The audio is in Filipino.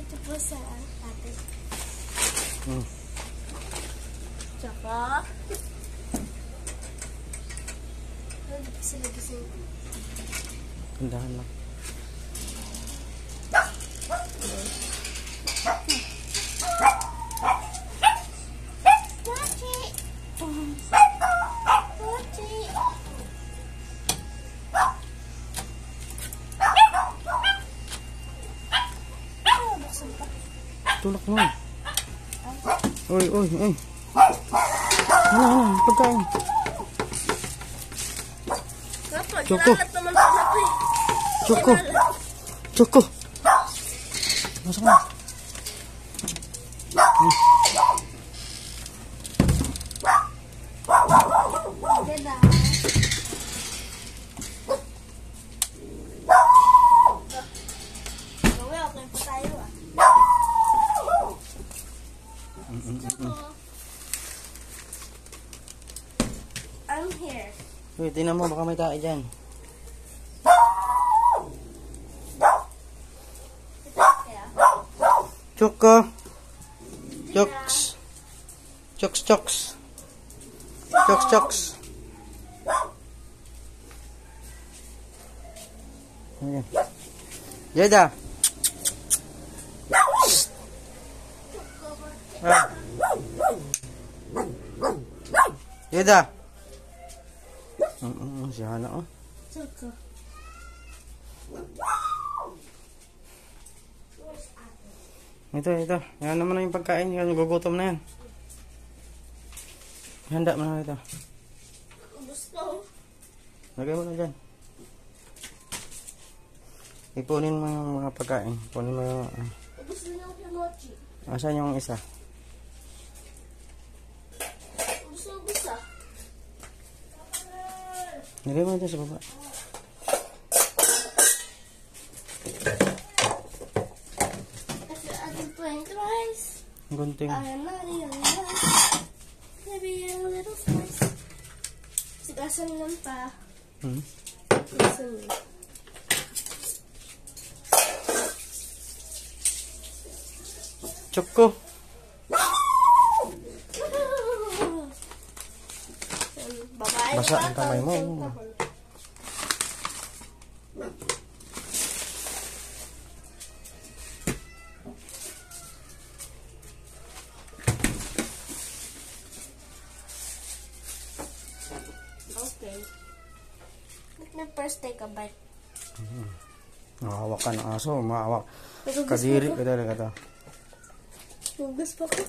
Ito po sa ate. Tsaka. Ano sila gising? Kandahan lang. Tulak mo. Oy, oy, oy. Ano, pagkain. Choco. Choco. Choco. Masuk na. Ganda. Okay pa tayo ah. I'm here. Uy, tingnan mo, baka may tae dyan. Choco. Choks. Choks, choks. Choks, choks. Ayan. Jeda. Ah. Jeda. Si Hana, oh. Choco. Ito. Yan naman na yung pagkain. Yan, gugutom na yan. Handa mo na ito. Gusto. Lagay mo na dyan. Ipunin mo yung mga pagkain. Ipunin mo yung... Gusto niyo yung mochi. Asan yung isa? Gusto. Lagay mo dyan sa baba. Gunting. Maybe a little spice. Sigasan lang pa. Choco. Basa ang kamay mo. Okay. Let me first take a bite. Mahawak ka ng aso. Mahawak. Kadiri ka talaga to. Hugas pa ko.